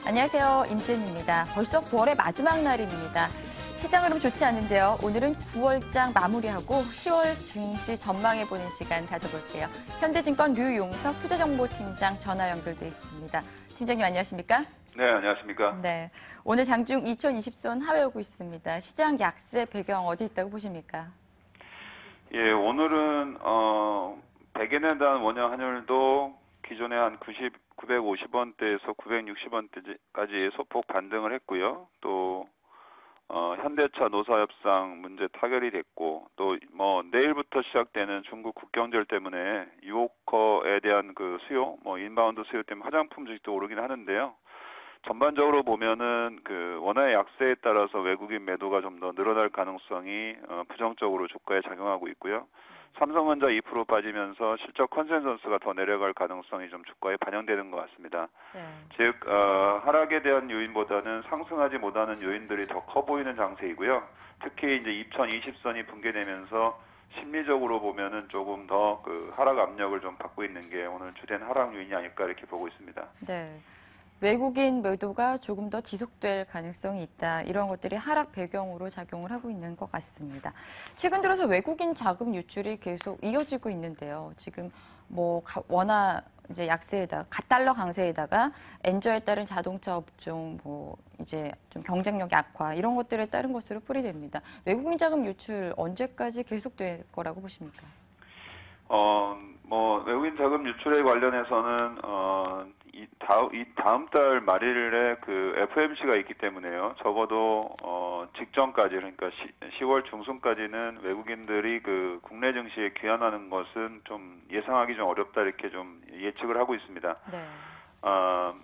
안녕하세요. 임지은입니다. 벌써 9월의 마지막 날입니다. 시장 흐름 좋지 않은데요. 오늘은 9월장 마무리하고 10월 증시 전망해보는 시간 가져볼게요. 현대증권 류용석 투자정보팀장 전화 연결돼 있습니다. 팀장님 안녕하십니까? 네, 안녕하십니까? 네, 오늘 장중 2020선 하회하고 있습니다. 시장 약세 배경 어디 있다고 보십니까? 예, 오늘은 백엔에 대한 원형 환율도 기존에 한 950원대에서 960원대까지 소폭 반등을 했고요. 또 현대차 노사협상 문제 타결이 됐고, 또 내일부터 시작되는 중국 국경절 때문에 유오커에 대한 그 수요, 인바운드 수요 때문에 화장품 주식도 오르긴 하는데요. 전반적으로 보면은 그 원화의 약세에 따라서 외국인 매도가 좀 더 늘어날 가능성이 부정적으로 주가에 작용하고 있고요. 삼성전자 2% 빠지면서 실적 컨센서스가 더 내려갈 가능성이 좀 주가에 반영되는 것 같습니다. 네. 즉 하락에 대한 요인보다는 상승하지 못하는 요인들이 더 커 보이는 장세이고요. 특히 이제 2020선이 붕괴되면서 심리적으로 보면은 조금 더 그 하락 압력을 좀 받고 있는 게 오늘 주된 하락 요인이 아닐까 이렇게 보고 있습니다. 네. 외국인 매도가 조금 더 지속될 가능성이 있다. 이런 것들이 하락 배경으로 작용을 하고 있는 것 같습니다. 최근 들어서 외국인 자금 유출이 계속 이어지고 있는데요. 지금 원화 이제 약세에다가 갓달러 강세에다가 엔저에 따른 자동차 업종 이제 좀 경쟁력 약화 이런 것들에 따른 것으로 풀이됩니다. 외국인 자금 유출 언제까지 계속될 거라고 보십니까? 외국인 자금 유출에 관련해서는 이 다음 달 말일에 그 FOMC가 있기 때문에요. 적어도 직전까지 그러니까 10월 중순까지는 외국인들이 그 국내 증시에 귀환하는 것은 좀 예상하기 좀 어렵다 이렇게 좀 예측을 하고 있습니다. 네.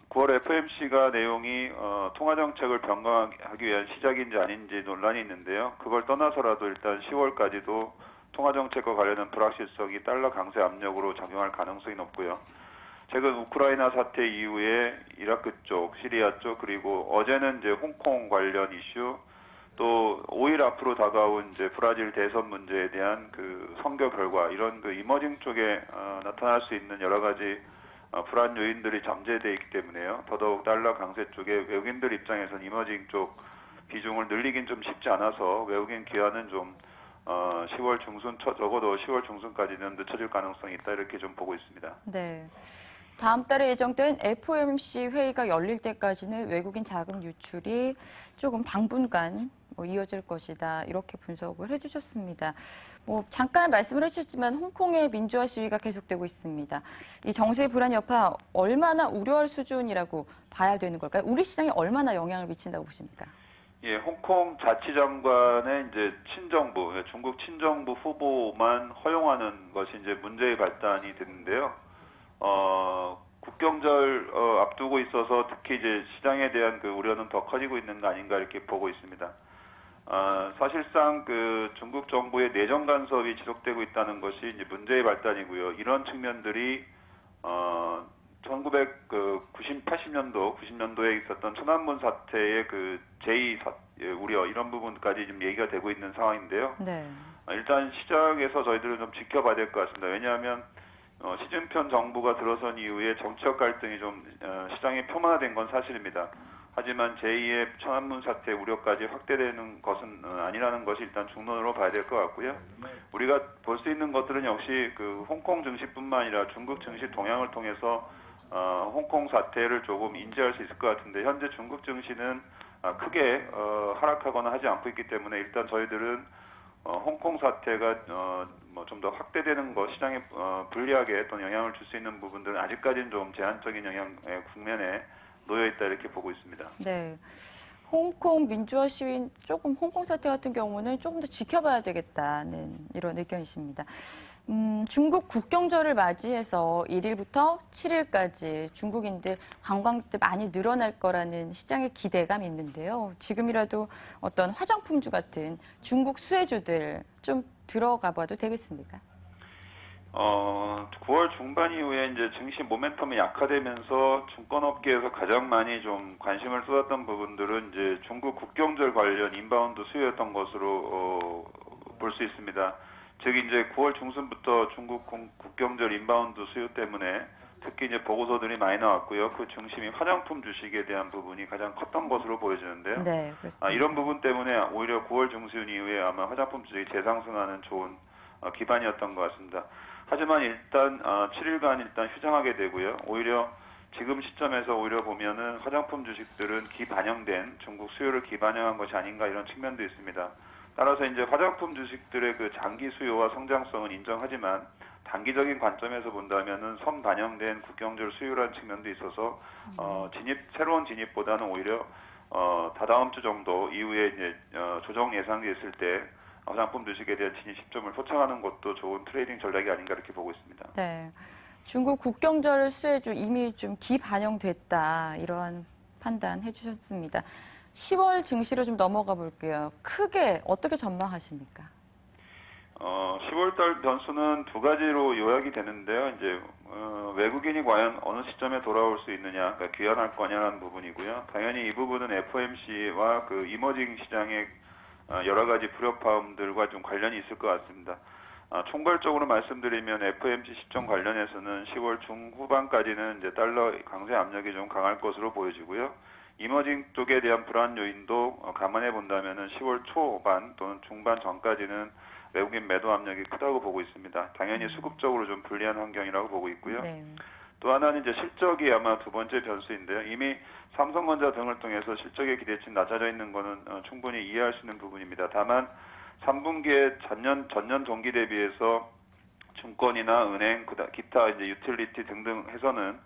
9월 FOMC가 내용이 통화 정책을 변경하기 위한 시작인지 아닌지 논란이 있는데요. 그걸 떠나서라도 일단 10월까지도 통화정책과 관련한 불확실성이 달러 강세 압력으로 작용할 가능성이 높고요. 최근 우크라이나 사태 이후에 이라크 쪽, 시리아 쪽, 그리고 어제는 이제 홍콩 관련 이슈, 또 5일 앞으로 다가온 이제 브라질 대선 문제에 대한 그 선거 결과 이런 그 이머징 쪽에 나타날 수 있는 여러 가지 불안 요인들이 잠재되어 있기 때문에요. 더더욱 달러 강세 쪽에 외국인들 입장에서는 이머징 쪽 비중을 늘리긴 좀 쉽지 않아서 외국인 기관은 좀 10월 중순, 적어도 10월 중순까지는 늦춰질 가능성이 있다 이렇게 좀 보고 있습니다. 네. 다음 달에 예정된 FOMC 회의가 열릴 때까지는 외국인 자금 유출이 조금 당분간 이어질 것이다 이렇게 분석을 해주셨습니다. 잠깐 말씀을 해주셨지만 홍콩의 민주화 시위가 계속되고 있습니다. 이 정세 불안 여파 얼마나 우려할 수준이라고 봐야 되는 걸까요? 우리 시장에 얼마나 영향을 미친다고 보십니까? 예, 홍콩 자치장관의 이제 친정부, 중국 친정부 후보만 허용하는 것이 이제 문제의 발단이 됐는데요. 국경절 앞두고 있어서 특히 이제 시장에 대한 그 우려는 더 커지고 있는 거 아닌가 이렇게 보고 있습니다. 사실상 그 중국 정부의 내정 간섭이 지속되고 있다는 것이 이제 문제의 발단이고요. 이런 측면들이 80년도, 90년도에 있었던 천안문 사태의 그 우려 이런 부분까지 지금 얘기가 되고 있는 상황인데요. 네. 일단 시장에서 저희들은 좀 지켜봐야 될 것 같습니다. 왜냐하면 시진핑 정부가 들어선 이후에 정치적 갈등이 좀 시장에 표면화된 건 사실입니다. 하지만 제2의 천안문 사태 우려까지 확대되는 것은 아니라는 것이 일단 중론으로 봐야 될 것 같고요. 우리가 볼 수 있는 것들은 역시 그 홍콩 증시뿐만 아니라 중국 증시 동향을 통해서 홍콩 사태를 조금 인지할 수 있을 것 같은데 현재 중국 증시는 크게 하락하거나 하지 않고 있기 때문에 일단 저희들은 홍콩 사태가 좀 더 확대되는 것, 시장에 불리하게 또 영향을 줄 수 있는 부분들은 아직까지는 좀 제한적인 영향의 국면에 놓여 있다 이렇게 보고 있습니다. 네. 홍콩 민주화 시위 조금 홍콩 사태 같은 경우는 조금 더 지켜봐야 되겠다는 이런 의견이십니다. 중국 국경절을 맞이해서 1일부터 7일까지 중국인들 관광객들 많이 늘어날 거라는 시장의 기대감이 있는데요. 지금이라도 어떤 화장품주 같은 중국 수혜주들 좀 들어가 봐도 되겠습니까? 9월 중반 이후에 이제 증시 모멘텀이 약화되면서 증권업계에서 가장 많이 좀 관심을 쏟았던 부분들은 이제 중국 국경절 관련 인바운드 수요였던 것으로 볼 수 있습니다. 즉 이제 9월 중순부터 중국 국경절 인바운드 수요 때문에 특히 이제 보고서들이 많이 나왔고요. 그 중심이 화장품 주식에 대한 부분이 가장 컸던 것으로 보여지는데요. 네, 그렇습니다. 이런 부분 때문에 오히려 9월 중순 이후에 아마 화장품 주식이 재상승하는 좋은 기반이었던 것 같습니다. 하지만 일단 7일간 일단 휴장하게 되고요. 오히려 지금 시점에서 오히려 보면은 화장품 주식들은 기반영된 중국 수요를 기반영한 것이 아닌가 이런 측면도 있습니다. 따라서 이제 화장품 주식들의 그 장기 수요와 성장성은 인정하지만 단기적인 관점에서 본다면은 선반영된 국경적 수요라는 측면도 있어서 새로운 진입보다는 오히려 다다음 주 정도 이후에 이제 조정 예상이 있을 때 화장품 주식에 대한 진입 시점을 포착하는 것도 좋은 트레이딩 전략이 아닌가 이렇게 보고 있습니다. 네. 중국 국경절 수혜주 이미 좀 기반영됐다. 이러한 판단 해주셨습니다. 10월 증시로 좀 넘어가 볼게요. 크게 어떻게 전망하십니까? 10월달 변수는 두 가지로 요약이 되는데요. 이제 외국인이 과연 어느 시점에 돌아올 수 있느냐, 그러니까 귀환할 거냐라는 부분이고요. 당연히 이 부분은 FOMC와 그 이머징 시장의 여러 가지 불협화음들과 좀 관련이 있을 것 같습니다. 총괄적으로 말씀드리면 FOMC 시점 관련해서는 10월 중후반까지는 이제 달러 강세 압력이 좀 강할 것으로 보여지고요. 이머징 쪽에 대한 불안 요인도 감안해 본다면은 10월 초반 또는 중반 전까지는 외국인 매도 압력이 크다고 보고 있습니다. 당연히 수급적으로 좀 불리한 환경이라고 보고 있고요. 네. 또 하나는 이제 실적이 아마 두 번째 변수인데요. 이미 삼성전자 등을 통해서 실적의 기대치 낮아져 있는 거는 충분히 이해할 수 있는 부분입니다. 다만 3분기에 전년 동기 대비해서 증권이나 은행, 기타 이제 유틸리티 등등 해서는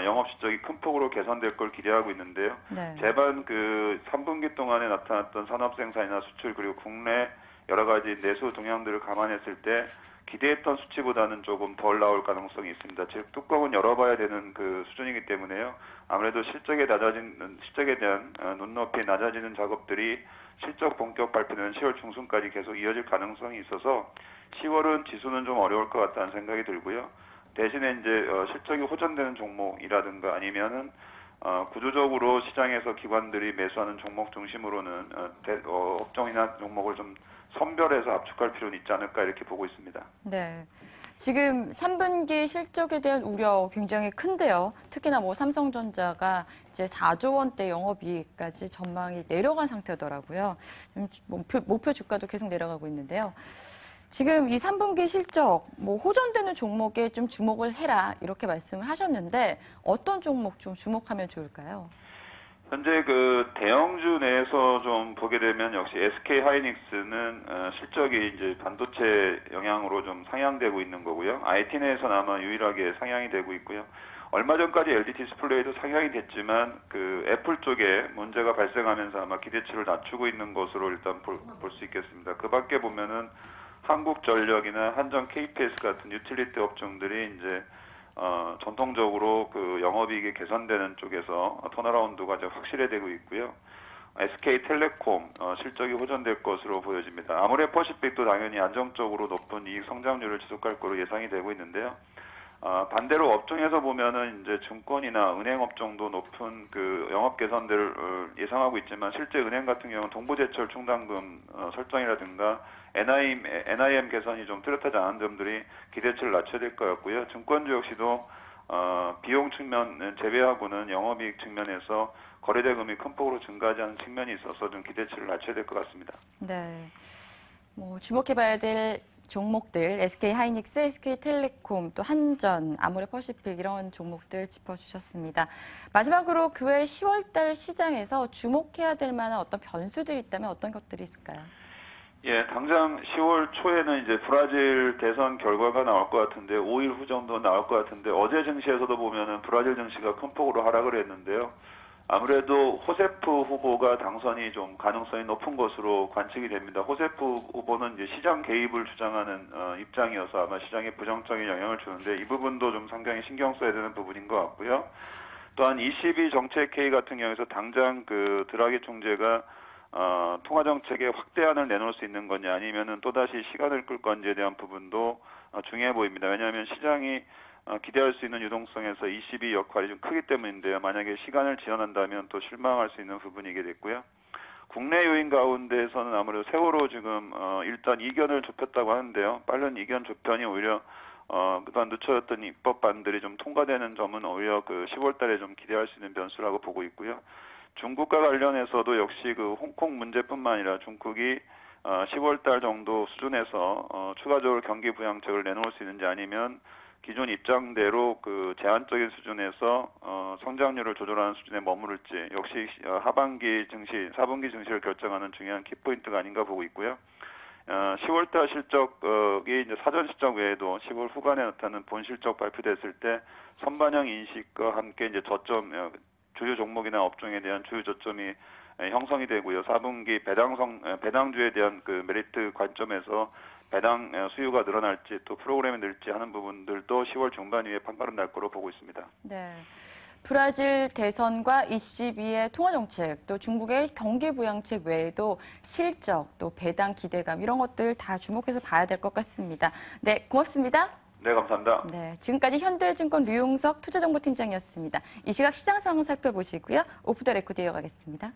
영업 실적이 큰 폭으로 개선될 걸 기대하고 있는데요. 네. 제반 그 3분기 동안에 나타났던 산업 생산이나 수출 그리고 국내 여러 가지 내수 동향들을 감안했을 때 기대했던 수치보다는 조금 덜 나올 가능성이 있습니다. 즉 뚜껑은 열어봐야 되는 그 수준이기 때문에요. 아무래도 실적에 대한 눈높이 낮아지는 작업들이 실적 본격 발표는 10월 중순까지 계속 이어질 가능성이 있어서 10월은 지수는 좀 어려울 것 같다는 생각이 들고요. 대신에 이제 실적이 호전되는 종목이라든가 아니면은 구조적으로 시장에서 기관들이 매수하는 종목 중심으로는 업종이나 종목을 좀 선별해서 압축할 필요는 있지 않을까 이렇게 보고 있습니다. 네. 지금 3분기 실적에 대한 우려 굉장히 큰데요. 특히나 뭐 삼성전자가 이제 4조 원대 영업이익까지 전망이 내려간 상태더라고요. 목표 주가도 계속 내려가고 있는데요. 지금 이 3분기 실적, 뭐 호전되는 종목에 좀 주목을 해라 이렇게 말씀을 하셨는데 어떤 종목 좀 주목하면 좋을까요? 현재 그 대형주 내에서 좀 보게 되면 역시 SK 하이닉스는 실적이 이제 반도체 영향으로 좀 상향되고 있는 거고요. IT 내에서는 아마 유일하게 상향이 되고 있고요. 얼마 전까지 LG 디스플레이도 상향이 됐지만 그 애플 쪽에 문제가 발생하면서 아마 기대치를 낮추고 있는 것으로 일단 볼 수 있겠습니다. 그 밖에 보면은 한국전력이나 한전 KPS 같은 유틸리티 업종들이 이제 전통적으로 그 영업이익이 개선되는 쪽에서 턴어라운드가 이제 확실해지고 있고요. SK텔레콤 실적이 호전될 것으로 보여집니다. 아모레퍼시픽도 당연히 안정적으로 높은 이익 성장률을 지속할 것으로 예상이 되고 있는데요. 반대로 업종에서 보면은 이제 증권이나 은행 업종도 높은 그 영업 개선들을 예상하고 있지만 실제 은행 같은 경우는 동부제철 충당금 설정이라든가 NIM 개선이 좀 뚜렷하지 않은 점들이 기대치를 낮춰야 될 것 같고요. 증권주 역시도 비용 측면 제외하고는 영업이익 측면에서 거래대금이 큰 폭으로 증가하지 않은 측면이 있어서 좀 기대치를 낮춰야 될 것 같습니다. 네. 뭐 주목해봐야 될 종목들, SK 하이닉스, SK 텔레콤, 또 한전, 아모레퍼시픽 이런 종목들 짚어주셨습니다. 마지막으로 그 외 10월달 시장에서 주목해야 될 만한 어떤 변수들이 있다면 어떤 것들이 있을까요? 예, 당장 10월 초에는 이제 브라질 대선 결과가 나올 것 같은데 5일 후 정도 나올 것 같은데 어제 증시에서도 보면은 브라질 증시가 큰 폭으로 하락을 했는데요. 아무래도 호세프 후보가 당선이 좀 가능성이 높은 것으로 관측이 됩니다. 호세프 후보는 이제 시장 개입을 주장하는 입장이어서 아마 시장에 부정적인 영향을 주는데 이 부분도 좀 상당히 신경 써야 되는 부분인 것 같고요. 또한 ECB 정책 회의 같은 경우에서 당장 그 드라기 총재가 통화 정책에 확대안을 내놓을 수 있는 거냐 아니면은 또다시 시간을 끌 건지에 대한 부분도 중요해 보입니다. 왜냐하면 시장이 기대할 수 있는 유동성에서 ECB 역할이 좀 크기 때문인데요. 만약에 시간을 지연한다면 또 실망할 수 있는 부분이게 됐고요. 국내 요인 가운데에서는 아무래도 세월호 지금 일단 이견을 좁혔다고 하는데요. 빠른 이견 조편이 오히려 그동안 늦춰졌던 입법안들이 좀 통과되는 점은 오히려 그 10월 달에 좀 기대할 수 있는 변수라고 보고 있고요. 중국과 관련해서도 역시 그 홍콩 문제뿐만 아니라 중국이 10월 달 정도 수준에서 추가적으로 경기 부양책을 내놓을 수 있는지 아니면 기존 입장대로 그 제한적인 수준에서 성장률을 조절하는 수준에 머무를지 역시 하반기 증시, 4분기 증시를 결정하는 중요한 키포인트가 아닌가 보고 있고요. 10월달 실적이 이제 사전 실적 외에도 10월 후반에 나타나는 본 실적 발표됐을 때 선반영 인식과 함께 이제 저점 주요 종목이나 업종에 대한 주요 저점이 형성이 되고요. 4분기 배당주에 대한 그 메리트 관점에서 배당 수요가 늘어날지 또 프로그램이 늘지 하는 부분들도 10월 중반 이후에 판가름 날 거로 보고 있습니다. 네. 브라질 대선과 ECB의 통화정책, 또 중국의 경기부양책 외에도 실적, 또 배당 기대감 이런 것들 다 주목해서 봐야 될 것 같습니다. 네, 고맙습니다. 네, 감사합니다. 네, 지금까지 현대증권 류용석 투자정보팀장이었습니다. 이 시각 시장 상황 살펴보시고요. 오프 더 레코드 이어가겠습니다.